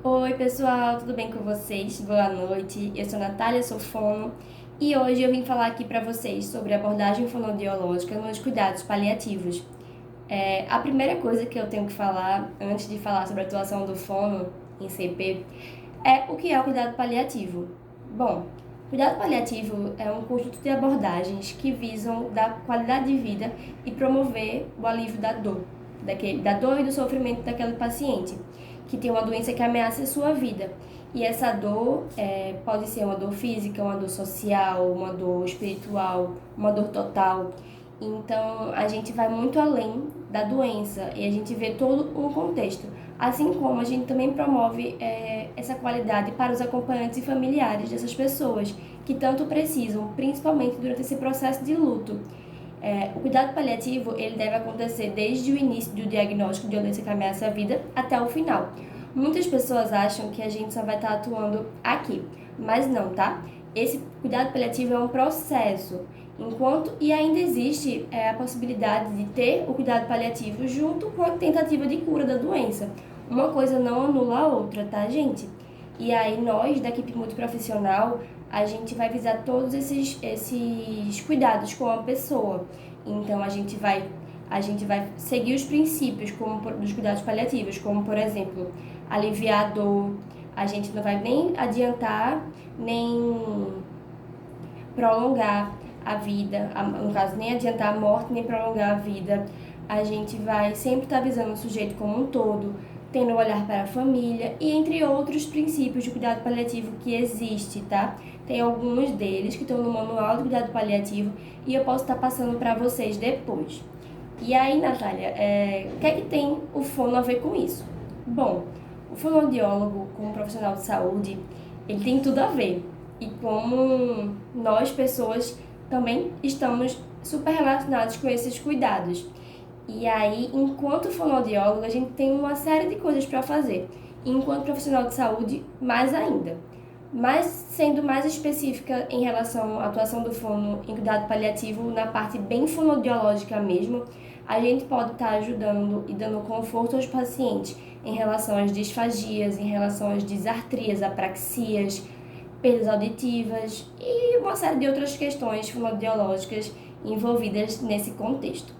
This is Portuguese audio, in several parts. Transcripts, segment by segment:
Oi, pessoal, tudo bem com vocês? Boa noite. Eu sou Natália, sou fono, e hoje eu vim falar aqui para vocês sobre a abordagem fonoaudiológica nos cuidados paliativos. A primeira coisa que eu tenho que falar, antes de falar sobre a atuação do fono em CP, é o que é o cuidado paliativo. Bom, cuidado paliativo é um conjunto de abordagens que visam dar qualidade de vida e promover o alívio da dor, da dor e do sofrimento daquele paciente que tem uma doença que ameaça a sua vida. E essa dor pode ser uma dor física, uma dor social, uma dor espiritual, uma dor total. Então, a gente vai muito além da doença e a gente vê todo um contexto. Assim como a gente também promove essa qualidade para os acompanhantes e familiares dessas pessoas que tanto precisam, principalmente durante esse processo de luto. O cuidado paliativo ele deve acontecer desde o início do diagnóstico de doença que ameaça a vida até o final. Muitas pessoas acham que a gente só vai estar atuando aqui, mas não, tá? Esse cuidado paliativo é um processo, e ainda existe a possibilidade de ter o cuidado paliativo junto com a tentativa de cura da doença. Uma coisa não anula a outra, tá, gente? E aí nós, da equipe multiprofissional, a gente vai visar todos esses cuidados com a pessoa. Então, a gente vai seguir os princípios dos cuidados paliativos, como, por exemplo, aliviar a dor. A gente não vai nem adiantar, nem prolongar a vida, no caso, nem adiantar a morte, nem prolongar a vida. A gente vai sempre estar visando o sujeito como um todo, tendo um olhar para a família e entre outros princípios de cuidado paliativo que existe, tá? Tem alguns deles que estão no manual de cuidado paliativo e eu posso estar passando para vocês depois. E aí, Natália, o que é que tem o fono a ver com isso? Bom, o fonoaudiólogo, como profissional de saúde, ele tem tudo a ver. E como nós, pessoas, também estamos super relacionados com esses cuidados. E aí, enquanto fonoaudiólogo, a gente tem uma série de coisas para fazer. E enquanto profissional de saúde, mais ainda. Mas sendo mais específica em relação à atuação do fono em cuidado paliativo, na parte bem fonoaudiológica mesmo, a gente pode estar ajudando e dando conforto aos pacientes em relação às disfagias, em relação às disartrias, apraxias, perdas auditivas e uma série de outras questões fonoaudiológicas envolvidas nesse contexto.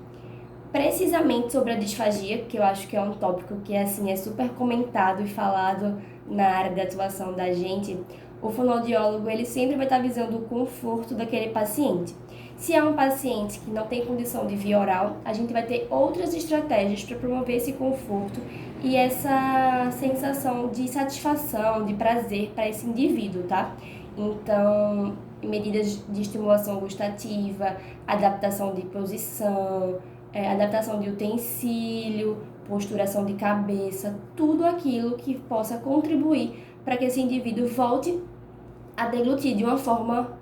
Precisamente sobre a disfagia, que eu acho que é um tópico que assim é super comentado e falado na área de atuação da gente, o fonoaudiólogo ele sempre vai estar visando o conforto daquele paciente. Se é um paciente que não tem condição de via oral, a gente vai ter outras estratégias para promover esse conforto e essa sensação de satisfação, de prazer para esse indivíduo, tá? Então, medidas de estimulação gustativa, adaptação de posição, adaptação de utensílio, posturação de cabeça, tudo aquilo que possa contribuir para que esse indivíduo volte a deglutir de uma forma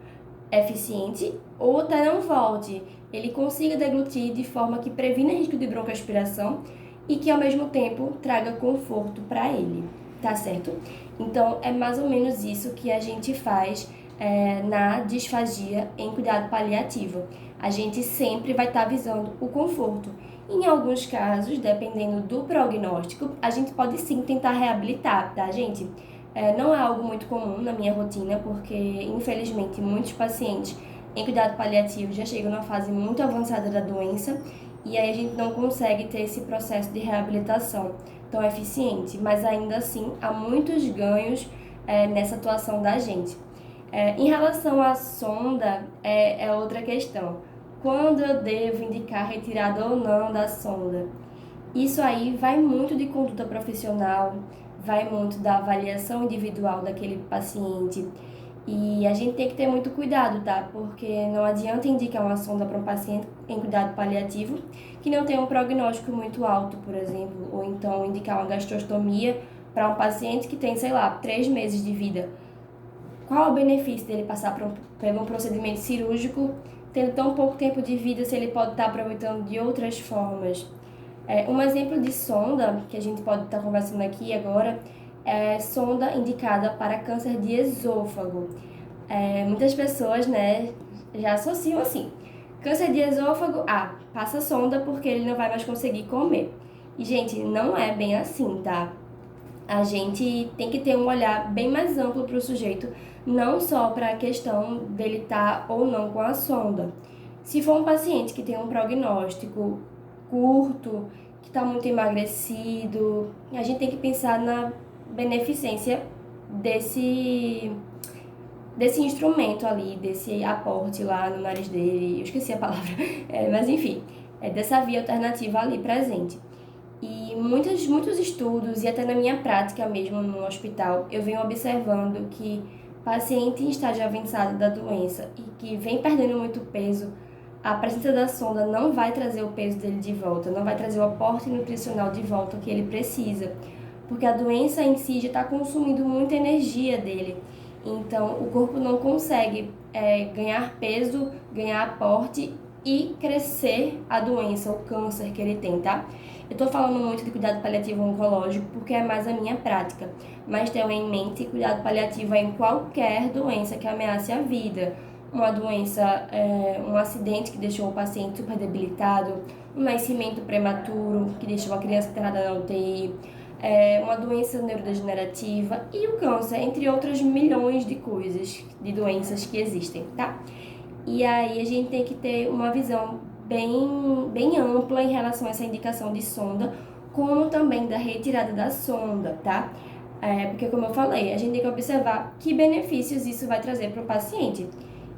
eficiente ou até não volte, ele consiga deglutir de forma que previna risco de broncoaspiração e que ao mesmo tempo traga conforto para ele, tá certo? Então é mais ou menos isso que a gente faz na disfagia em cuidado paliativo. A gente sempre vai estar visando o conforto. Em alguns casos, dependendo do prognóstico, a gente pode sim tentar reabilitar, tá, gente? Não é algo muito comum na minha rotina, porque infelizmente muitos pacientes em cuidado paliativo já chegam numa fase muito avançada da doença e aí a gente não consegue ter esse processo de reabilitação tão eficiente, mas ainda assim há muitos ganhos nessa atuação da gente. Em relação à sonda, é outra questão. Quando eu devo indicar retirada ou não da sonda? Isso aí vai muito de conduta profissional, vai muito da avaliação individual daquele paciente. E a gente tem que ter muito cuidado, tá? Porque não adianta indicar uma sonda para um paciente em cuidado paliativo que não tem um prognóstico muito alto, por exemplo, ou então indicar uma gastrostomia para um paciente que tem, sei lá, 3 meses de vida. Qual o benefício dele passar por um procedimento cirúrgico, tendo tão pouco tempo de vida, se ele pode estar aproveitando de outras formas? Um exemplo de sonda que a gente pode estar conversando aqui agora é sonda indicada para câncer de esôfago. Muitas pessoas, né, já associam assim. Câncer de esôfago, passa sonda porque ele não vai mais conseguir comer. E, gente, não é bem assim, tá? A gente tem que ter um olhar bem mais amplo para o sujeito, não só para a questão dele estar ou não com a sonda. Se for um paciente que tem um prognóstico curto, que está muito emagrecido, a gente tem que pensar na beneficência desse instrumento ali, desse aporte lá no nariz dele, eu esqueci a palavra, mas enfim, dessa via alternativa ali presente. E muitos estudos, e até na minha prática mesmo no hospital, eu venho observando que paciente em estágio avançado da doença e que vem perdendo muito peso, a presença da sonda não vai trazer o peso dele de volta, não vai trazer o aporte nutricional de volta que ele precisa, porque a doença em si já está consumindo muita energia dele. Então, o corpo não consegue ganhar peso, ganhar aporte e crescer a doença, o câncer que ele tem, tá? Eu tô falando muito de cuidado paliativo oncológico porque é mais a minha prática, mas tenham em mente que cuidado paliativo é em qualquer doença que ameace a vida. Uma doença, um acidente que deixou o paciente super debilitado, um nascimento prematuro que deixou a criança internada na UTI, uma doença neurodegenerativa e o câncer, entre outras milhões de coisas, de doenças que existem, tá? E aí a gente tem que ter uma visão bem ampla em relação a essa indicação de sonda, como também da retirada da sonda, tá? Porque, como eu falei, a gente tem que observar que benefícios isso vai trazer para o paciente.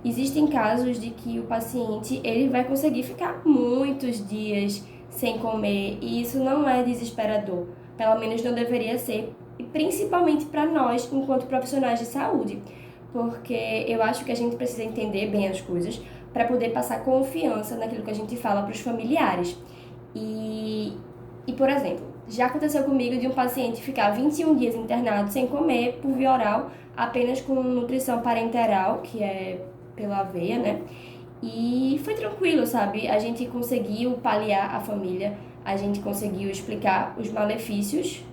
Existem casos de que o paciente ele vai conseguir ficar muitos dias sem comer e isso não é desesperador, pelo menos não deveria ser, e principalmente para nós, enquanto profissionais de saúde, porque eu acho que a gente precisa entender bem as coisas para poder passar confiança naquilo que a gente fala para os familiares. E, por exemplo, já aconteceu comigo de um paciente ficar 21 dias internado sem comer por via oral, apenas com nutrição parenteral, que é pela veia, né? E foi tranquilo, sabe? A gente conseguiu paliar a família, a gente conseguiu explicar os malefícios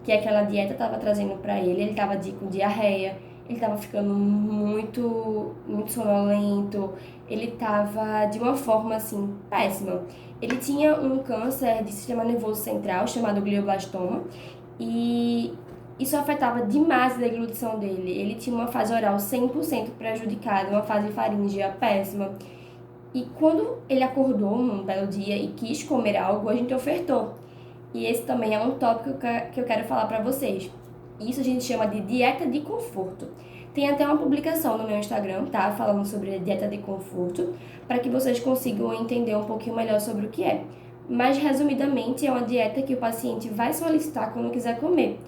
que aquela dieta estava trazendo para ele. Ele estava com diarreia, ele estava ficando muito sonolento, ele estava de uma forma assim péssima. Ele tinha um câncer de sistema nervoso central chamado glioblastoma e isso afetava demais a deglutição dele. Ele tinha uma fase oral 100% prejudicada, uma fase faríngea péssima. E quando ele acordou um belo dia e quis comer algo, a gente ofertou. E esse também é um tópico que eu quero falar para vocês. Isso a gente chama de dieta de conforto. Tem até uma publicação no meu Instagram, tá? Falando sobre a dieta de conforto, para que vocês consigam entender um pouquinho melhor sobre o que é. Mas, resumidamente, é uma dieta que o paciente vai solicitar quando quiser comer.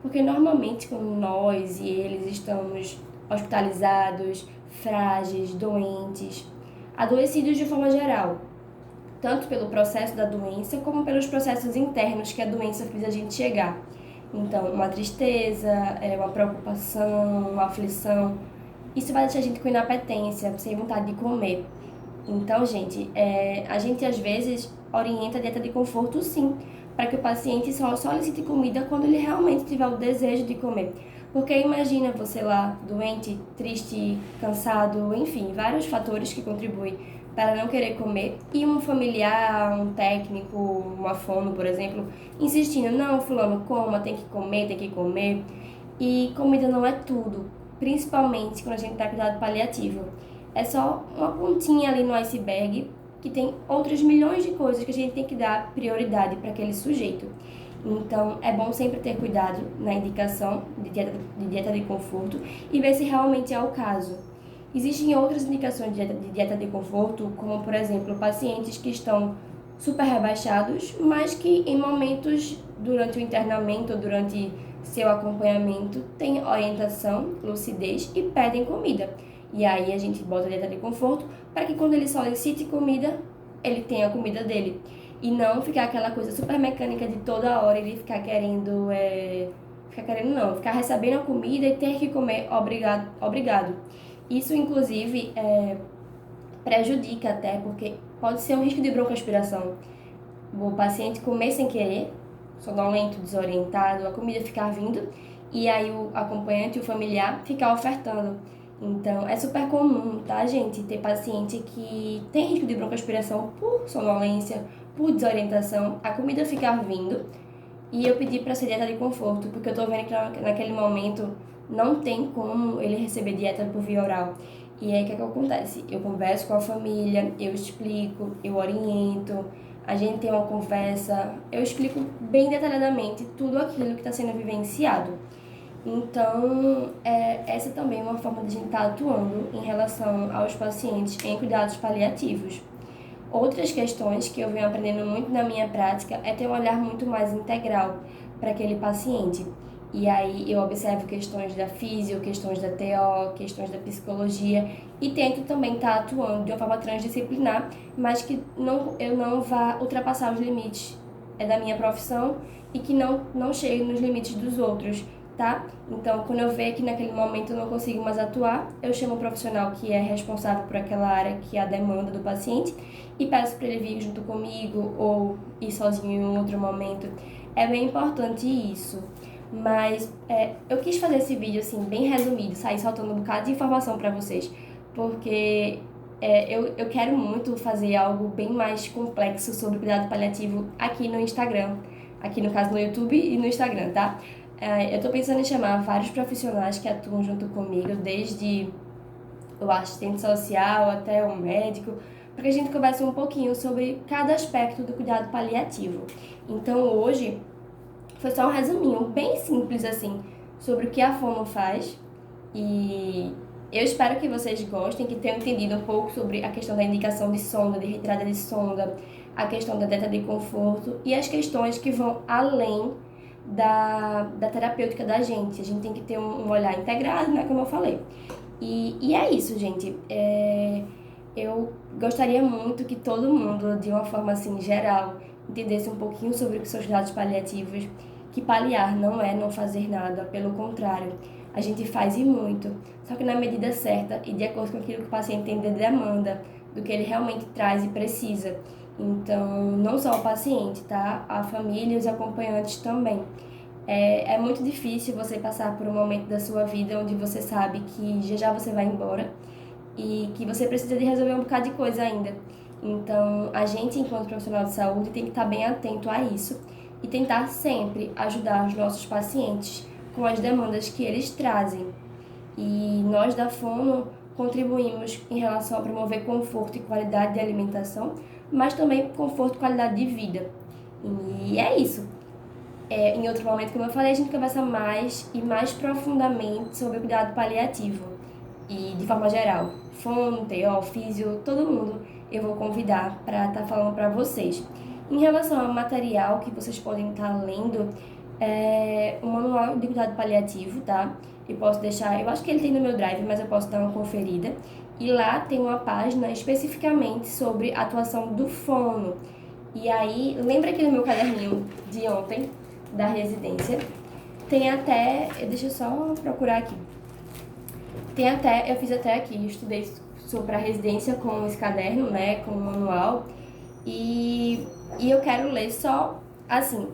Porque, normalmente, quando nós e eles estamos hospitalizados, frágeis, doentes, adoecidos de forma geral, tanto pelo processo da doença, como pelos processos internos que a doença fez a gente chegar. Então, uma tristeza, uma preocupação, uma aflição, isso vai deixar a gente com inapetência, sem vontade de comer. Então, gente, a gente às vezes orienta a dieta de conforto sim, para que o paciente só solicite comida quando ele realmente tiver o desejo de comer. Porque imagina você lá, doente, triste, cansado, enfim, vários fatores que contribuem para não querer comer, e um familiar, um técnico, uma fono, por exemplo, insistindo, não, fulano, coma, tem que comer, e comida não é tudo, principalmente quando a gente está com cuidado paliativo. É só uma pontinha ali no iceberg, que tem outras milhões de coisas que a gente tem que dar prioridade para aquele sujeito. Então, é bom sempre ter cuidado na indicação de dieta de conforto e ver se realmente é o caso. Existem outras indicações de dieta de conforto, como, por exemplo, pacientes que estão super rebaixados, mas que em momentos durante o internamento ou durante seu acompanhamento têm orientação, lucidez e pedem comida. E aí a gente bota a dieta de conforto para que quando ele solicite comida, ele tenha a comida dele. E não ficar aquela coisa super mecânica de toda hora ele ficar querendo, ficar recebendo a comida e ter que comer obrigado. Isso, inclusive, prejudica até, porque pode ser um risco de broncoaspiração. O paciente comer sem querer, sonolento, desorientado, a comida ficar vindo, e aí o acompanhante, o familiar, ficar ofertando. Então, é super comum, tá, gente, ter paciente que tem risco de broncoaspiração por sonolência, por desorientação, a comida ficar vindo, E eu pedi para ser dieta de conforto, porque eu tô vendo que naquele momento não tem como ele receber dieta por via oral. E aí o que acontece? Eu converso com a família, eu explico, eu oriento, a gente tem uma conversa, eu explico bem detalhadamente tudo aquilo que está sendo vivenciado. Então, essa também é uma forma de a gente estar atuando em relação aos pacientes em cuidados paliativos. Outras questões que eu venho aprendendo muito na minha prática é ter um olhar muito mais integral para aquele paciente. E aí eu observo questões da físio, questões da TO, questões da psicologia e tento também estar atuando de uma forma transdisciplinar, mas que eu não vá ultrapassar os limites da minha profissão e que não chegue nos limites dos outros, tá? Então, quando eu ver que naquele momento eu não consigo mais atuar, eu chamo o profissional que é responsável por aquela área, que é a demanda do paciente, e peço para ele vir junto comigo ou ir sozinho em um outro momento. É bem importante isso. Mas eu quis fazer esse vídeo assim, bem resumido, sair soltando um bocado de informação para vocês, porque eu quero muito fazer algo bem mais complexo sobre cuidado paliativo aqui no Instagram, aqui no caso no YouTube e no Instagram, tá? Eu tô pensando em chamar vários profissionais que atuam junto comigo, desde o assistente social até o médico, para que a gente converse um pouquinho sobre cada aspecto do cuidado paliativo. Então hoje foi só um resuminho bem simples assim sobre o que a Fono faz e eu espero que vocês gostem, que tenham entendido um pouco sobre a questão da indicação de sonda, de retirada de sonda, a questão da dieta de conforto e as questões que vão além da terapêutica da gente. A gente tem que ter um olhar integrado, né, como eu falei. E é isso, gente. Eu gostaria muito que todo mundo, de uma forma assim geral, entendesse um pouquinho sobre o que são os cuidados paliativos, que paliar não é não fazer nada, pelo contrário, a gente faz e muito, só que na medida certa e de acordo com aquilo que o paciente tem de demanda, do que ele realmente traz e precisa. Então, não só o paciente, tá? A família e os acompanhantes também. É muito difícil você passar por um momento da sua vida onde você sabe que já você vai embora e que você precisa de resolver um bocado de coisa ainda. Então, a gente, enquanto profissional de saúde, tem que estar bem atento a isso e tentar sempre ajudar os nossos pacientes com as demandas que eles trazem. E nós da Fono contribuímos em relação a promover conforto e qualidade de alimentação, mas também conforto e qualidade de vida. E é isso. Em outro momento, como eu falei, a gente conversa mais e mais profundamente sobre o cuidado paliativo e de forma geral. Fono, TO, físio, todo mundo eu vou convidar para estar falando para vocês. Em relação ao material que vocês podem estar lendo, o manual de cuidado paliativo, tá? Eu posso deixar, eu acho que ele tem no meu drive, mas eu posso dar uma conferida. E lá tem uma página especificamente sobre a atuação do fono. E aí, lembra aqui no meu caderninho de ontem, da residência? Tem até, deixa eu só procurar aqui. Eu fiz até aqui, estudei sobre a residência com esse caderno, né, com o manual. E eu quero ler só, assim,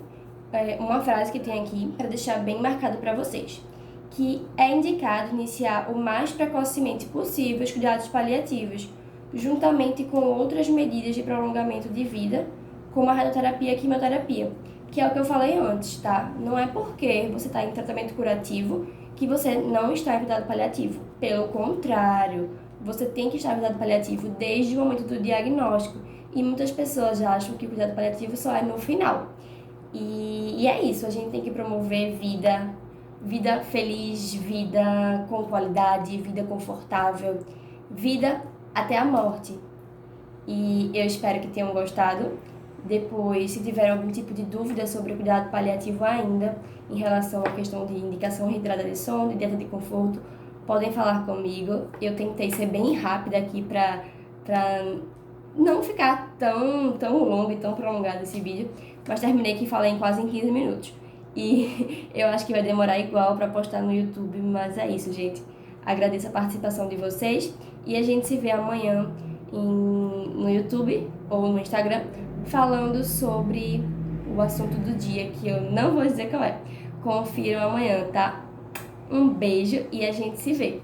uma frase que tem aqui para deixar bem marcado para vocês. Que é indicado iniciar o mais precocemente possível os cuidados paliativos, juntamente com outras medidas de prolongamento de vida, como a radioterapia e a quimioterapia, que é o que eu falei antes, tá? Não é porque você está em tratamento curativo que você não está em cuidado paliativo. Pelo contrário, você tem que estar em cuidado paliativo desde o momento do diagnóstico. E muitas pessoas acham que o cuidado paliativo só é no final. E é isso, a gente tem que promover vida feliz, vida com qualidade, vida confortável, vida até a morte. E eu espero que tenham gostado. Depois, se tiver algum tipo de dúvida sobre o cuidado paliativo ainda, em relação à questão de indicação retirada de sono, de dieta de conforto, podem falar comigo. Eu tentei ser bem rápida aqui para não ficar tão longo e tão prolongado esse vídeo, mas terminei que falei em quase 15 minutos. E eu acho que vai demorar igual para postar no YouTube, mas é isso, gente. Agradeço a participação de vocês e a gente se vê amanhã no YouTube ou no Instagram falando sobre o assunto do dia, que eu não vou dizer qual é. Confiram amanhã, tá? Um beijo e a gente se vê.